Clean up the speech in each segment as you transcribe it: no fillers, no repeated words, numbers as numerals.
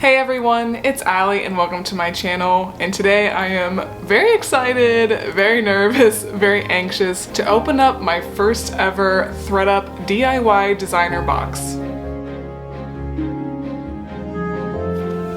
Hey everyone, it's Allie and welcome to my channel, and today I am very excited, very nervous, very anxious to open up my first ever ThredUp DIY designer box.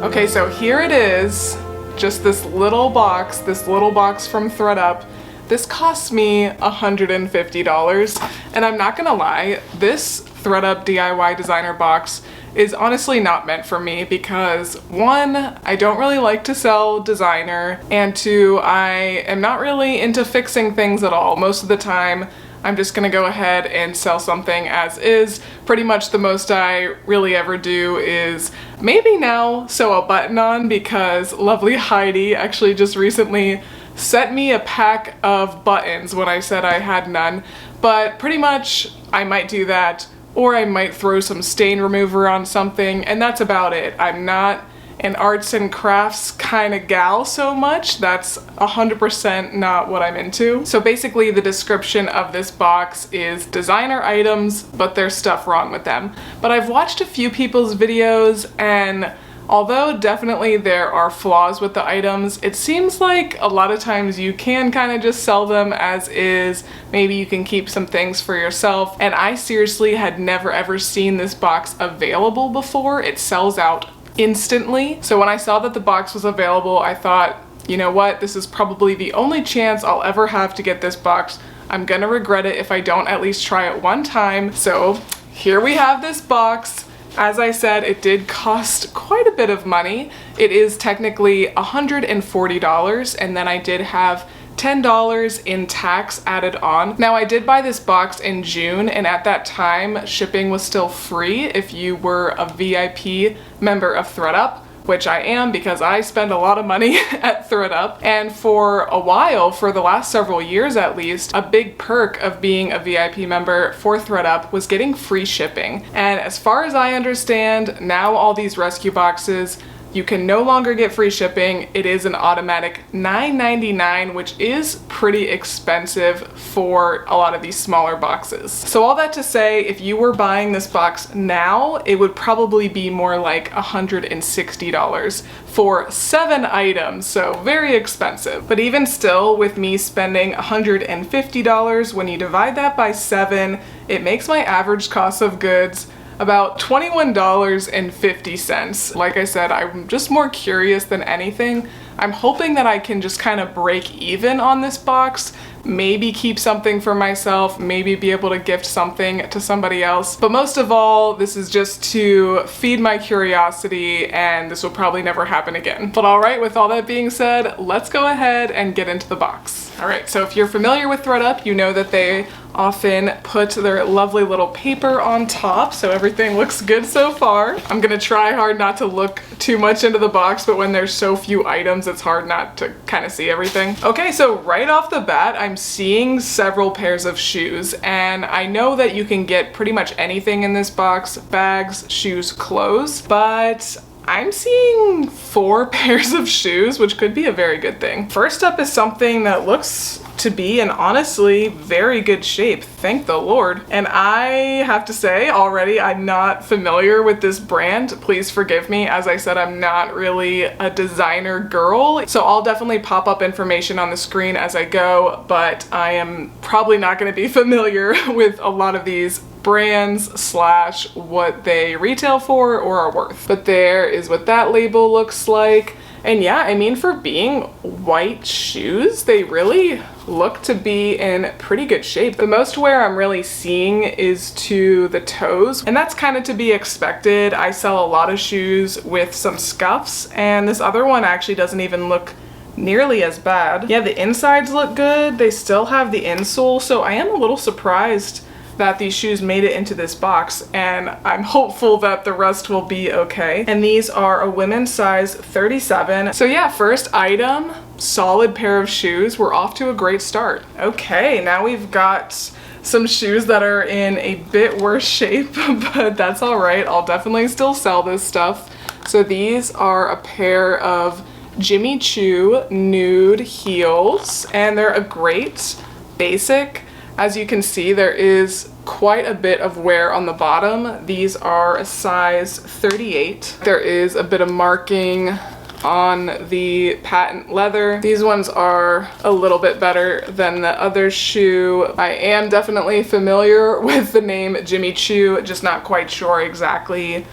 Okay, so here it is, just this little box from ThredUp. This cost me $150, and I'm not gonna lie, this ThredUp DIY designer box is honestly not meant for me because one, I don't really like to sell designer, and two, I am not really into fixing things at all. Most of the time, I'm just gonna go ahead and sell something as is. Pretty much the most I really ever do is maybe now sew a button on, because lovely Heidi actually just recently sent me a pack of buttons when I said I had none, but pretty much I might do that, or I might throw some stain remover on something, and that's about it. I'm not an arts and crafts kind of gal so much. That's 100% not what I'm into. So basically the description of this box is designer items, but there's stuff wrong with them. But I've watched a few people's videos, and although definitely there are flaws with the items, it seems like a lot of times you can kind of just sell them as is. Maybe you can keep some things for yourself. And I seriously had never ever seen this box available before. It sells out instantly. So when I saw that the box was available, I thought, you know what, this is probably the only chance I'll ever have to get this box. I'm gonna regret it if I don't at least try it one time. So here we have this box. As I said, it did cost quite a bit of money. It is technically $140, and then I did have $10 in tax added on. Now I did buy this box in June, and at that time shipping was still free if you were a VIP member of ThredUp, which I am because I spend a lot of money at ThredUp. And for a while, for the last several years at least, a big perk of being a VIP member for ThredUp was getting free shipping. And as far as I understand, now all these rescue boxes, you can no longer get free shipping. It is an automatic $9.99, which is pretty expensive for a lot of these smaller boxes. So all that to say, if you were buying this box now, it would probably be more like $160 for 7 items, so very expensive. But even still, with me spending $150, when you divide that by 7, it makes my average cost of goods about $21.50. Like I said, I'm just more curious than anything. I'm hoping that I can just kind of break even on this box, maybe keep something for myself, maybe be able to gift something to somebody else. But most of all, this is just to feed my curiosity, and this will probably never happen again. But alright, with all that being said, let's go ahead and get into the box. Alright, so if you're familiar with ThredUp, you know that they often put their lovely little paper on top, so everything looks good so far. I'm gonna try hard not to look too much into the box, but when there's so few items, it's hard not to kind of see everything. Okay, so right off the bat, I'm seeing several pairs of shoes, and I know that you can get pretty much anything in this box: bags, shoes, clothes, but I'm seeing 4 pairs of shoes, which could be a very good thing. First up is something that looks to be in honestly very good shape, thank the Lord. And I have to say already, I'm not familiar with this brand. Please forgive me. As I said, I'm not really a designer girl, so I'll definitely pop up information on the screen as I go, but I am probably not going to be familiar with a lot of these brands / what they retail for or are worth. But there is what that label looks like. And yeah, I mean, for being white shoes, they really look to be in pretty good shape. The most wear I'm really seeing is to the toes, and that's kind of to be expected. I sell a lot of shoes with some scuffs, and this other one actually doesn't even look nearly as bad. Yeah, the insides look good. They still have the insole, so I am a little surprised that these shoes made it into this box, and I'm hopeful that the rest will be okay. And these are a women's size 37. So yeah, first item, solid pair of shoes. We're off to a great start. Okay, now we've got some shoes that are in a bit worse shape, but that's all right. I'll definitely still sell this stuff. So these are a pair of Jimmy Choo nude heels, and they're a great basic. As you can see, there is quite a bit of wear on the bottom. These are a size 38. There is a bit of marking on the patent leather. These ones are a little bit better than the other shoe. I am definitely familiar with the name Jimmy Choo, just not quite sure exactly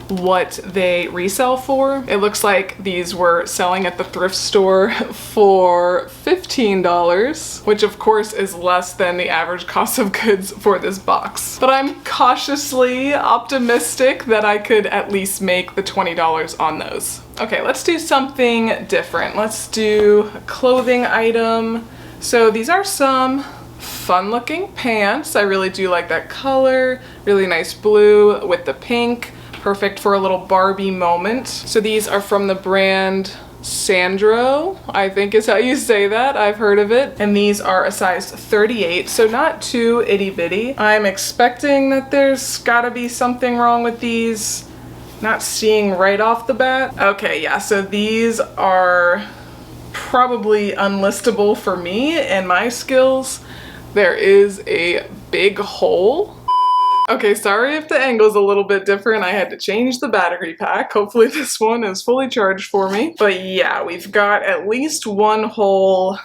what they resell for. It looks like these were selling at the thrift store for $15, which of course is less than the average cost of goods for this box. But I'm cautiously optimistic that I could at least make the $20 on those. Okay, let's do something different. Let's do a clothing item. So these are some fun looking pants. I really do like that color. Really nice blue with the pink. Perfect for a little Barbie moment. So these are from the brand Sandro, I think is how you say that. I've heard of it. And these are a size 38, so not too itty bitty. I'm expecting that there's gotta be something wrong with these. Not seeing right off the bat. Okay, yeah, so these are probably unlistable for me and my skills. There is a big hole. Okay, sorry if the angle's a little bit different. I had to change the battery pack. Hopefully this one is fully charged for me. But yeah, we've got at least one hole.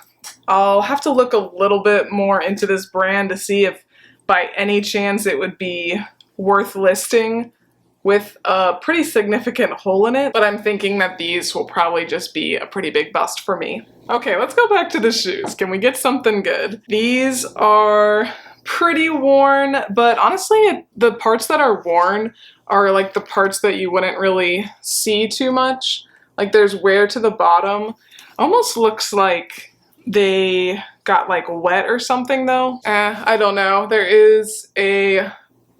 I'll have to look a little bit more into this brand to see if by any chance it would be worth listing with a pretty significant hole in it. But I'm thinking that these will probably just be a pretty big bust for me. Okay, let's go back to the shoes. Can we get something good? These are pretty worn, but honestly the parts that are worn are like the parts that you wouldn't really see too much. Like there's wear to the bottom. Almost looks like they got like wet or something though. I don't know. There is a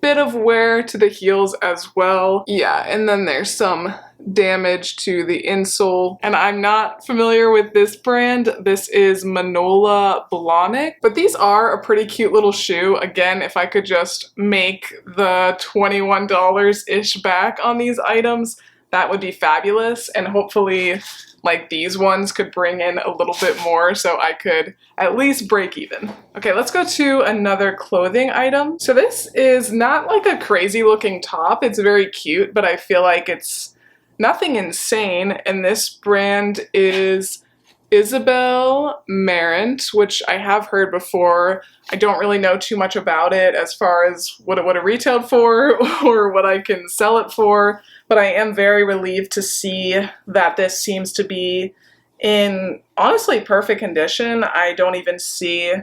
bit of wear to the heels as well. Yeah, and then there's some damage to the insole. And I'm not familiar with this brand. This is Manola Blahnik, but these are a pretty cute little shoe. Again, if I could just make the $21-ish back on these items, that would be fabulous. And hopefully like these ones could bring in a little bit more so I could at least break even. Okay, let's go to another clothing item. So this is not like a crazy looking top. It's very cute, but I feel like it's nothing insane, and this brand is Isabel Marant, which I have heard before. I don't really know too much about it as far as what it would have retailed for or what I can sell it for, but I am very relieved to see that this seems to be in honestly perfect condition. I don't even see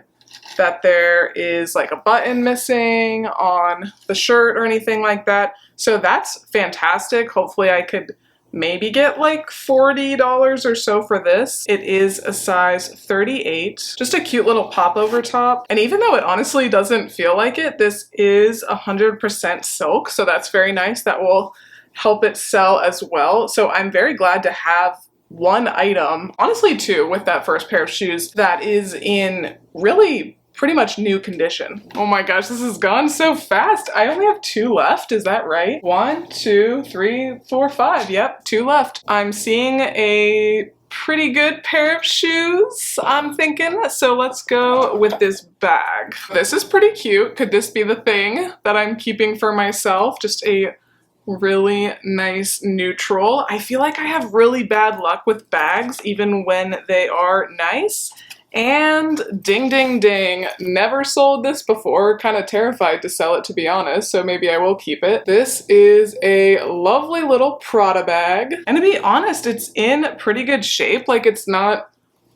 that there is like a button missing on the shirt or anything like that. So that's fantastic. Hopefully I could maybe get like $40 or so for this. It is a size 38. Just a cute little popover top. And even though it honestly doesn't feel like it, this is 100% silk. So that's very nice. That will help it sell as well. So I'm very glad to have one item, honestly two, with that first pair of shoes that is in really pretty much new condition. Oh my gosh, this has gone so fast. I only have 2 left, is that right? 1, 2, 3, 4, 5. Yep, 2 left. I'm seeing a pretty good pair of shoes, I'm thinking. So let's go with this bag. This is pretty cute. Could this be the thing that I'm keeping for myself? Just a really nice neutral. I feel like I have really bad luck with bags, even when they are nice. And ding ding ding, never sold this before, kind of terrified to sell it to be honest, so maybe I will keep it. This is a lovely little Prada bag, and to be honest, it's in pretty good shape. Like it's not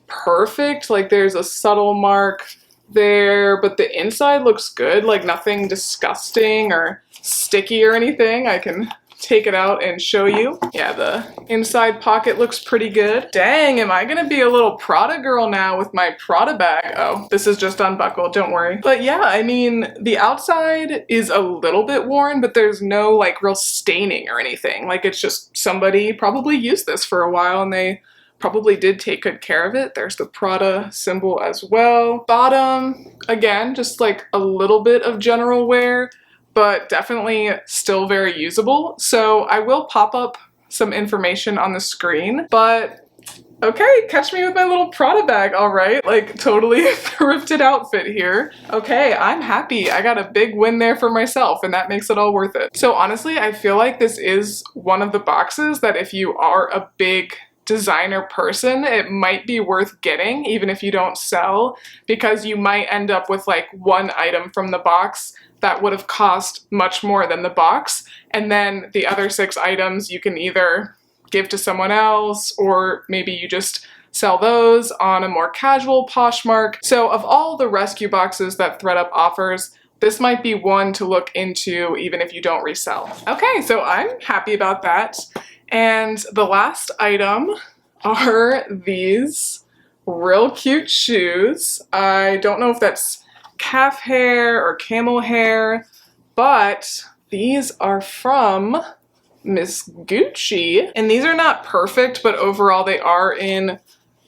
perfect, like there's a subtle mark there, but the inside looks good, like nothing disgusting or sticky or anything. I can take it out and show you. Yeah, the inside pocket looks pretty good. Dang, am I gonna be a little Prada girl now with my Prada bag? Oh, this is just unbuckled, don't worry. But yeah, I mean, the outside is a little bit worn, but there's no like real staining or anything. Like it's just somebody probably used this for a while and they probably did take good care of it. There's the Prada symbol as well. Bottom, again, just like a little bit of general wear, but definitely still very usable. So I will pop up some information on the screen, but Okay, catch me with my little Prada bag, all right? Like, totally thrifted outfit here. Okay, I'm happy. I got a big win there for myself, and that makes it all worth it. So honestly, I feel like this is one of the boxes that if you are a big designer person, it might be worth getting, even if you don't sell, because you might end up with like one item from the box that would have cost much more than the box, and then the other 6 items you can either give to someone else, or maybe you just sell those on a more casual Poshmark. So of all the rescue boxes that ThredUp offers, this might be one to look into even if you don't resell. Okay, so I'm happy about that. And the last item are these real cute shoes. I don't know if that's calf hair or camel hair, but these are from Miss Gucci, and these are not perfect, but overall they are in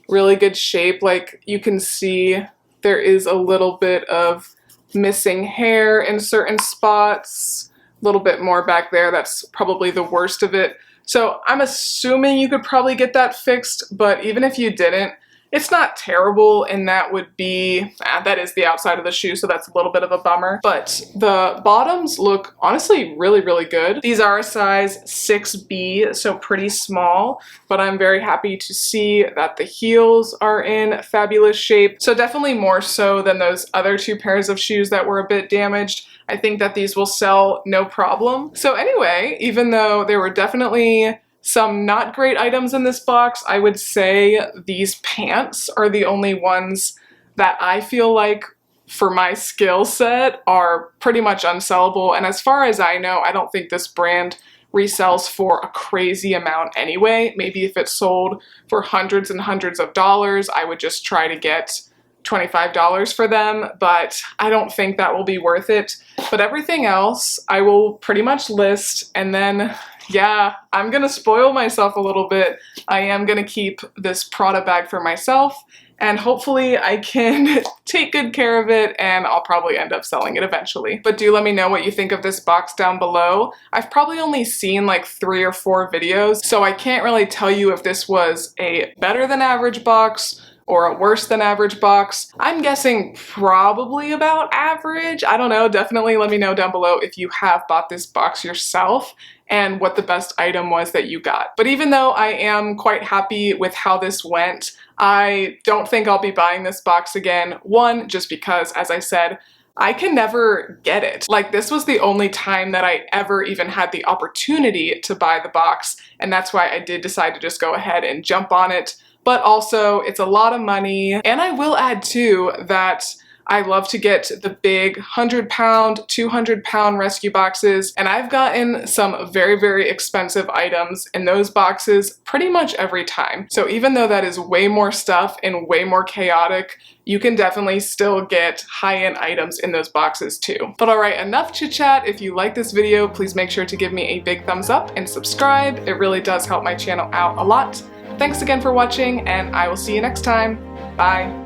really good shape. Like, you can see there is a little bit of missing hair in certain spots, a little bit more back there. That's probably the worst of it. So I'm assuming you could probably get that fixed, but even if you didn't, it's not terrible, and that would be, that is the outside of the shoe, so that's a little bit of a bummer. But the bottoms look honestly really, really good. These are a size 6B, so pretty small, but I'm very happy to see that the heels are in fabulous shape. So definitely more so than those other 2 pairs of shoes that were a bit damaged. I think that these will sell no problem. So anyway, even though there were definitely some not great items in this box, I would say these pants are the only ones that I feel like, for my skill set, are pretty much unsellable. And as far as I know, I don't think this brand resells for a crazy amount anyway. Maybe if it sold for hundreds and hundreds of dollars, I would just try to get $25 for them, but I don't think that will be worth it. But everything else I will pretty much list, and then yeah, I'm gonna spoil myself a little bit. I am gonna keep this Prada bag for myself, and hopefully I can take good care of it, and I'll probably end up selling it eventually. But do let me know what you think of this box down below. I've probably only seen like 3 or 4 videos, so I can't really tell you if this was a better than average box or a worse than average box. I'm guessing probably about average. I don't know, definitely let me know down below if you have bought this box yourself and what the best item was that you got. But even though I am quite happy with how this went, I don't think I'll be buying this box again. One, just because, as I said, I can never get it. Like, this was the only time that I ever even had the opportunity to buy the box, and that's why I did decide to just go ahead and jump on it. But also, it's a lot of money. And I will add too that I love to get the big 100-pound, 200-pound rescue boxes, and I've gotten some very, very expensive items in those boxes pretty much every time. So even though that is way more stuff and way more chaotic, you can definitely still get high-end items in those boxes too. But alright, enough chit chat. If you like this video, please make sure to give me a big thumbs up and subscribe. It really does help my channel out a lot. Thanks again for watching, and I will see you next time. Bye!